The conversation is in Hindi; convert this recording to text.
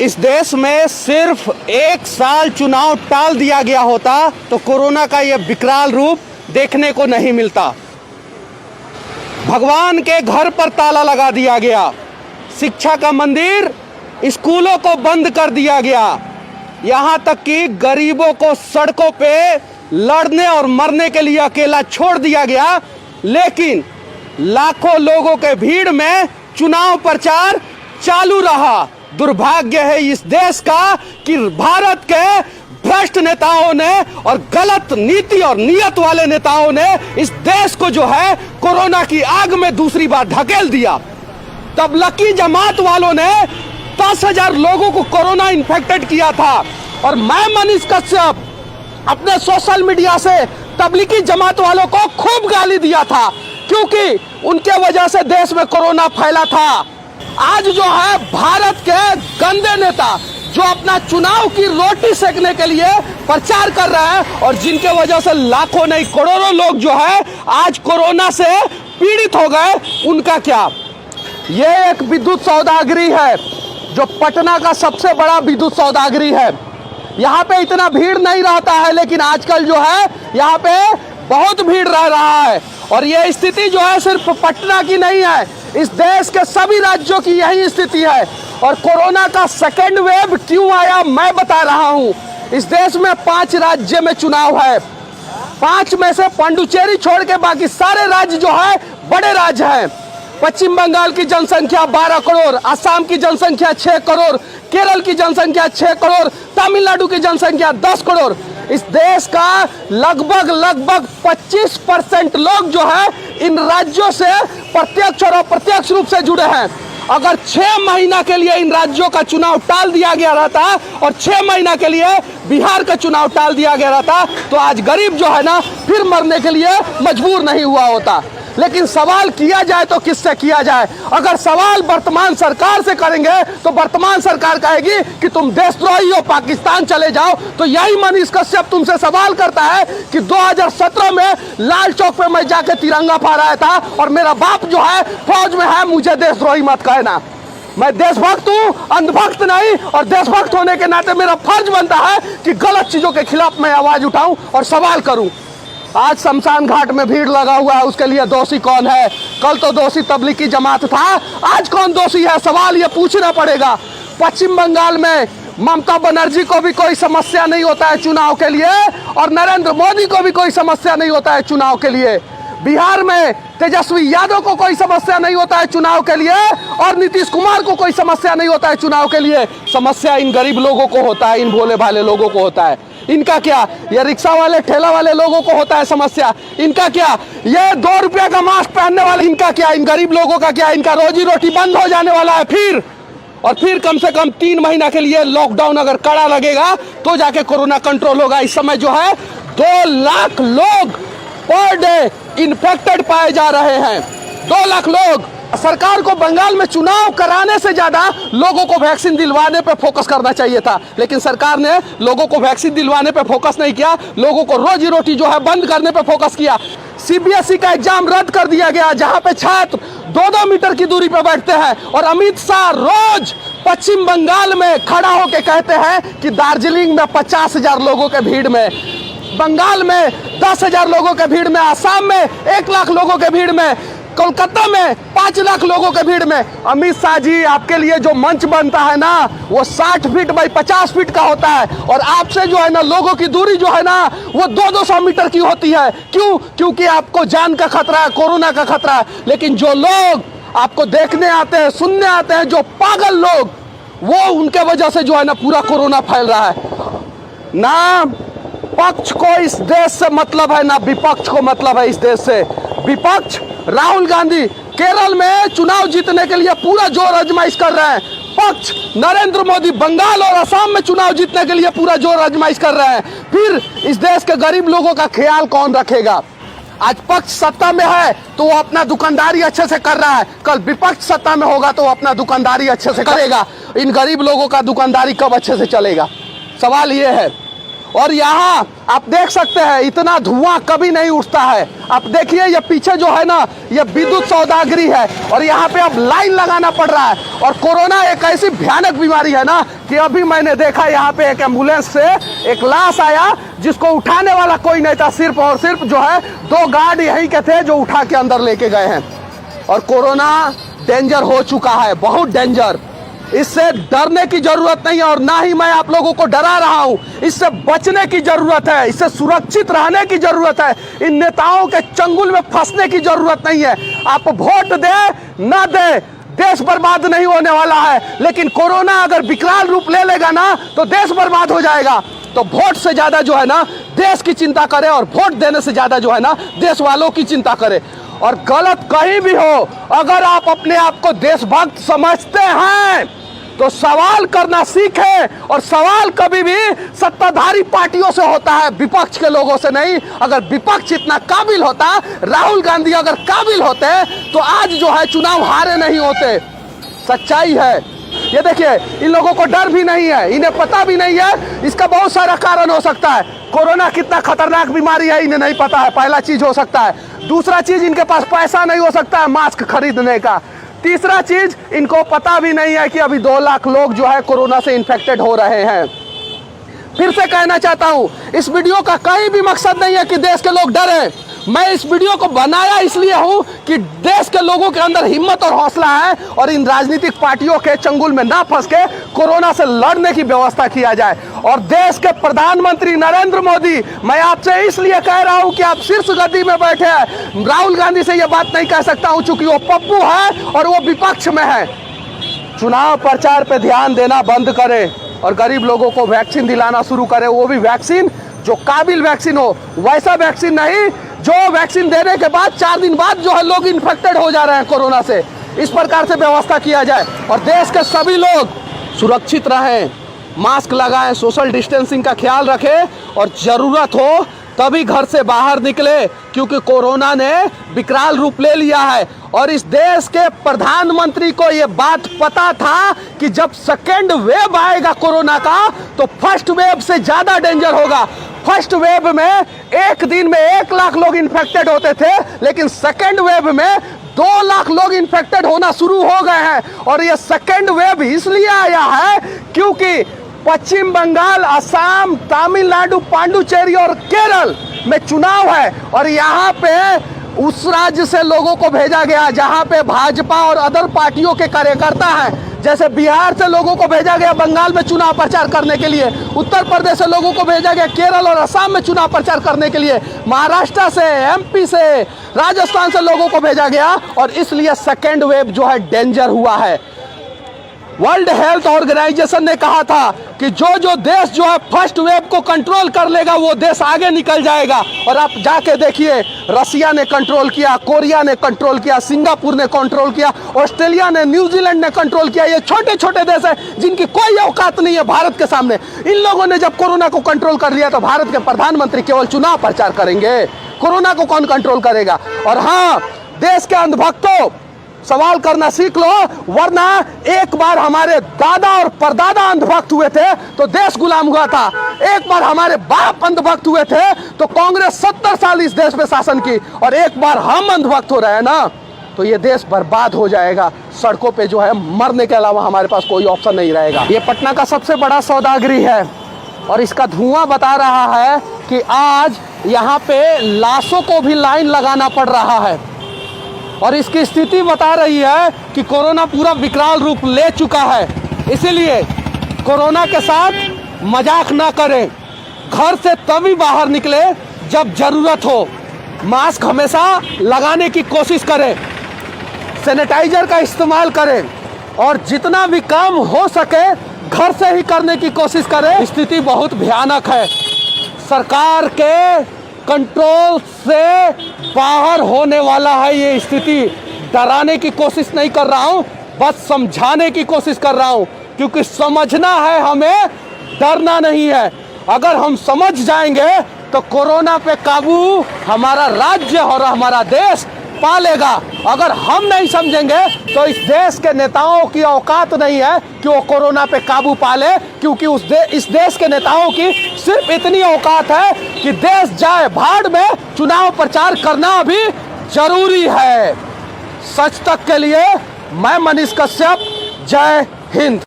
इस देश में सिर्फ एक साल चुनाव टाल दिया गया होता तो कोरोना का यह विकराल रूप देखने को नहीं मिलता। भगवान के घर पर ताला लगा दिया गया, शिक्षा का मंदिर, स्कूलों को बंद कर दिया गया, यहाँ तक कि गरीबों को सड़कों पे लड़ने और मरने के लिए अकेला छोड़ दिया गया। लेकिन लाखों लोगों के भीड़ में चुनाव प्रचार चालू रहा। दुर्भाग्य है इस देश का कि भारत के भ्रष्ट नेताओं ने और गलत नीति और नियत वाले नेताओं ने इस देश को जो है कोरोना की आग में दूसरी बार ढकेल दिया। तबलीगी जमात वालों ने 10,000 लोगों को कोरोना इन्फेक्टेड किया था और मैं मनीष कश्यप अपने सोशल मीडिया से तबलीगी जमात वालों को खूब गाली दिया था, क्योंकि उनके वजह से देश में कोरोना फैला था। आज जो है भारत के गंदे नेता जो अपना चुनाव की रोटी सेकने के लिए प्रचार कर रहे हैं और जिनके वजह से लाखों नहीं करोड़ों लोग जो है आज कोरोना से पीड़ित हो गए, उनका क्या? ये एक विद्युत सौदागरी है जो पटना का सबसे बड़ा विद्युत सौदागरी है। यहाँ पे इतना भीड़ नहीं रहता है, लेकिन आजकल जो है यहाँ पे बहुत भीड़ रह रहा है। और ये स्थिति जो है सिर्फ पटना की नहीं है, इस देश के सभी राज्यों की यही स्थिति है। और कोरोना का सेकेंड वेव क्यों आया मैं बता रहा हूँ। इस देश में 5 राज्य में चुनाव है, 5 में से पुडुचेरी छोड़ के बाकी सारे राज्य जो है बड़े राज्य हैं। पश्चिम बंगाल की जनसंख्या 12 करोड़, असम की जनसंख्या 6 करोड़, केरल की जनसंख्या 6 करोड़, तमिलनाडु की जनसंख्या 10 करोड़। इस देश का लगभग 25% लोग जो है इन राज्यों से प्रत्यक्ष और अप्रत्यक्ष रूप से जुड़े हैं। अगर 6 महीना के लिए इन राज्यों का चुनाव टाल दिया गया रहता और 6 महीना के लिए बिहार का चुनाव टाल दिया गया रहता तो आज गरीब जो है ना फिर मरने के लिए मजबूर नहीं हुआ होता। लेकिन सवाल किया जाए तो किससे किया जाए? अगर सवाल वर्तमान सरकार से करेंगे तो वर्तमान सरकार कहेगी कि तुम देशद्रोही हो, पाकिस्तान चले जाओ। तो यही मनीष कश्यप तुमसे सवाल करता है कि 2017 में लाल चौक पे मैं जाके तिरंगा फहराया था और मेरा बाप जो है फौज में है, मुझे देशद्रोही मत कहना। मैं देशभक्त हूँ, अंधभक्त नहीं। और देशभक्त होने के नाते मेरा फर्ज बनता है कि गलत चीजों के खिलाफ मैं आवाज उठाऊं और सवाल करूं। आज शमशान घाट में भीड़ लगा हुआ है, उसके लिए दोषी कौन है? कल तो दोषी तबलीगी जमात था, आज कौन दोषी है? सवाल ये पूछना पड़ेगा। पश्चिम बंगाल में ममता बनर्जी को भी कोई समस्या नहीं होता है चुनाव के लिए और नरेंद्र मोदी को भी कोई समस्या नहीं होता है चुनाव के लिए। बिहार में तेजस्वी यादव को कोई समस्या नहीं होता है चुनाव के लिए और नीतीश कुमार को कोई समस्या नहीं होता है चुनाव के लिए। समस्या इन गरीब लोगों को होता है, इन भोले भाले लोगों को होता है। इनका क्या? ये रिक्शा वाले ठेला वाले लोगों को होता है समस्या। इनका क्या? ये 2 रुपये का मास्क पहनने वाले, इनका क्या? इन गरीब लोगों का क्या? इनका रोजी रोटी बंद हो जाने वाला है फिर। और फिर कम से कम 3 महीना के लिए लॉकडाउन अगर कड़ा लगेगा तो जाके कोरोना कंट्रोल होगा। इस समय जो है 2 लाख लोग पर डे इन्फेक्टेड पाए जा रहे हैं, 2 लाख लोग। सरकार को बंगाल में चुनाव कराने से ज्यादा लोगों को वैक्सीन दिलवाने पे फोकस करना चाहिए था, लेकिन सरकार ने लोगों को वैक्सीन दिलवाने पे फोकस नहीं किया, लोगों को रोजी रोटी जो है बंद करने पे फोकस किया। सीबीएसई का एग्जाम रद्द कर दिया गया, जहां पे छात्र 2-2 मीटर की दूरी पे बैठते हैं। और अमित शाह रोज पश्चिम बंगाल में खड़ा होकर कहते हैं कि दार्जिलिंग में 50,000 लोगों के भीड़ में, बंगाल में 10,000 लोगों के भीड़ में, असम में 1 लाख लोगों के भीड़ में, कोलकाता में 5 लाख लोगों के भीड़ में। अमित शाह जी, आपके लिए जो मंच बनता है ना वो 60 फीट बाई 50 फीट का होता है और आपसे जो है ना लोगों की दूरी जो है ना वो 200-200 मीटर की होती है। क्यों? क्योंकि आपको जान का खतरा है, कोरोना का खतरा है। लेकिन जो लोग आपको देखने आते हैं, सुनने आते हैं, जो पागल लोग, वो उनके वजह से जो है ना पूरा कोरोना फैल रहा है। ना पक्ष को इस देश से मतलब है, ना विपक्ष को मतलब है इस देश से। विपक्ष राहुल गांधी केरल में चुनाव जीतने के लिए पूरा जोर आजमाइश कर रहे हैं, पक्ष नरेंद्र मोदी बंगाल और असम में चुनाव जीतने के लिए पूरा जोर आजमाइश कर रहे हैं। फिर इस देश के गरीब लोगों का ख्याल कौन रखेगा? आज पक्ष सत्ता में है तो वो अपना दुकानदारी अच्छे से कर रहा है, कल विपक्ष सत्ता में होगा तो वो अपना दुकानदारी अच्छे से करेगा। इन गरीब लोगों का दुकानदारी कब अच्छे से चलेगा? सवाल ये है। और यहाँ आप देख सकते हैं इतना धुआं कभी नहीं उठता है। आप देखिए ये पीछे जो है ना, ये विद्युत सौदागरी है और यहाँ पे अब लाइन लगाना पड़ रहा है। और कोरोना एक ऐसी भयानक बीमारी है ना कि अभी मैंने देखा यहाँ पे एक एम्बुलेंस से एक लाश आया जिसको उठाने वाला कोई नहीं था, सिर्फ और सिर्फ जो है 2 गार्ड यहीं के थे जो उठा के अंदर लेके गए हैं। और कोरोना डेंजर हो चुका है, बहुत डेंजर। इससे डरने की जरूरत नहीं है और ना ही मैं आप लोगों को डरा रहा हूं। इससे बचने की जरूरत है, इससे सुरक्षित रहने की जरूरत है। इन नेताओं के चंगुल में फंसने की जरूरत नहीं है। आप वोट दे ना दे, देश बर्बाद नहीं होने वाला है, लेकिन कोरोना अगर विकराल रूप ले लेगा ना तो देश बर्बाद हो जाएगा। तो वोट से ज्यादा जो है ना देश की चिंता करे और वोट देने से ज्यादा जो है ना देश वालों की चिंता करे। और गलत कहीं भी हो, अगर आप अपने आप को देशभक्त समझते हैं तो सवाल करना सीखें। और सवाल कभी भी सत्ताधारी पार्टियों से होता है, विपक्ष के लोगों से नहीं। अगर विपक्ष इतना काबिल होता, राहुल गांधी अगर काबिल होते तो आज जो है चुनाव हारे नहीं होते। सच्चाई है। ये देखिए इन लोगों को डर भी नहीं है, इन्हें पता भी नहीं है। इसका बहुत सारा कारण हो सकता है। कोरोना कितना खतरनाक बीमारी है इन्हें नहीं पता है, पहला चीज हो सकता है। दूसरा चीज इनके पास पैसा नहीं हो सकता है मास्क खरीदने का। तीसरा चीज इनको पता भी नहीं है कि अभी 2 लाख लोग जो है कोरोना से इन्फेक्टेड हो रहे हैं। फिर से कहना चाहता हूं, इस वीडियो का कहीं भी मकसद नहीं है कि देश के लोग डरे। मैं इस वीडियो को बनाया इसलिए हूं कि देश के लोगों के अंदर हिम्मत और हौसला है और इन राजनीतिक पार्टियों के चंगुल में ना फंस के कोरोना से लड़ने की व्यवस्था किया जाए। और देश के प्रधानमंत्री नरेंद्र मोदी, मैं आपसे इसलिए कह रहा हूं कि आप शीर्ष गद्दी में बैठे हैं। राहुल गांधी से यह बात नहीं कह सकता हूं चूंकि वो पप्पू है और वो विपक्ष में है। चुनाव प्रचार पे ध्यान देना बंद करें और गरीब लोगों को वैक्सीन दिलाना शुरू करें। वो भी वैक्सीन जो काबिल वैक्सीन हो, वैसा वैक्सीन नहीं जो वैक्सीन देने के बाद 4 दिन बाद जो है लोग इन्फेक्टेड हो जा रहे हैं कोरोना से। इस प्रकार से व्यवस्था किया जाए और देश के सभी लोग सुरक्षित रहें, मास्क लगाएं, सोशल डिस्टेंसिंग का ख्याल रखें और जरूरत हो तभी घर से बाहर निकले, क्योंकि कोरोना ने विकराल रूप ले लिया है। और इस देश के प्रधानमंत्री को यह बात पता था कि जब सेकेंड वेव आएगा कोरोना का तो फर्स्ट वेव से ज्यादा डेंजर होगा। फर्स्ट वेव में एक दिन में 1 लाख लोग इन्फेक्टेड होते थे, लेकिन सेकेंड वेव में 2 लाख लोग इन्फेक्टेड होना शुरू हो गए हैं। और ये सेकेंड वेव इसलिए आया है क्योंकि पश्चिम बंगाल, असम, तमिलनाडु, पांडुचेरी और केरल में चुनाव है और यहाँ पे उस राज्य से लोगों को भेजा गया जहाँ पे भाजपा और अदर पार्टियों के कार्यकर्ता हैं। जैसे बिहार से लोगों को भेजा गया बंगाल में चुनाव प्रचार करने के लिए, उत्तर प्रदेश से लोगों को भेजा गया केरल और असम में चुनाव प्रचार करने के लिए, महाराष्ट्र से, एमपी से, राजस्थान से लोगों को भेजा गया और इसलिए सेकेंड वेव जो है डेंजर हुआ है। वर्ल्ड हेल्थ ऑर्गेनाइजेशन ने कहा था कि जो देश जो है फर्स्ट वेव को कंट्रोल कर लेगा वो देश आगे निकल जाएगा। और आप जाके देखिए, रसिया ने कंट्रोल किया, कोरिया ने कंट्रोल किया, सिंगापुर ने कंट्रोल किया, ऑस्ट्रेलिया ने, न्यूजीलैंड ने कंट्रोल किया। ये छोटे छोटे देश है जिनकी कोई औकात नहीं है भारत के सामने। इन लोगों ने जब कोरोना को कंट्रोल कर लिया तो भारत के प्रधानमंत्री केवल चुनाव प्रचार करेंगे, कोरोना को कौन कंट्रोल करेगा। और हाँ, देश के अंधभक्तों, सवाल करना सीख लो, वरना एक बार हमारे दादा और परदादा अंधभक्त हुए थे तो देश गुलाम हुआ था। एक बार हमारे बाप अंधभक्त हुए थे तो कांग्रेस 70 साल इस देश में शासन की, और एक बार हम अंधभक्त हो रहे हैं ना तो ये देश बर्बाद हो जाएगा। सड़कों पे जो है मरने के अलावा हमारे पास कोई ऑप्शन नहीं रहेगा। ये पटना का सबसे बड़ा सौदागरी है और इसका धुआं बता रहा है कि आज यहाँ पे लाशों को भी लाइन लगाना पड़ रहा है। और इसकी स्थिति बता रही है कि कोरोना पूरा विकराल रूप ले चुका है। इसीलिए कोरोना के साथ मजाक ना करें, घर से तभी बाहर निकले जब जरूरत हो, मास्क हमेशा लगाने की कोशिश करें, सैनिटाइजर का इस्तेमाल करें और जितना भी काम हो सके घर से ही करने की कोशिश करें। स्थिति बहुत भयानक है, सरकार के कंट्रोल से बाहर होने वाला है ये स्थिति। डराने की कोशिश नहीं कर रहा हूं, बस समझाने की कोशिश कर रहा हूं, क्योंकि समझना है हमें, डरना नहीं है। अगर हम समझ जाएंगे तो कोरोना पे काबू हमारा राज्य और हमारा देश पालेगा। अगर हम नहीं समझेंगे तो इस देश के नेताओं की औकात नहीं है कि वो कोरोना पे काबू पाले, क्योंकि इस देश के नेताओं की सिर्फ इतनी औकात है कि देश जाए भाड़ में, चुनाव प्रचार करना भी जरूरी है। सच तक के लिए मैं मनीष कश्यप, जय हिंद।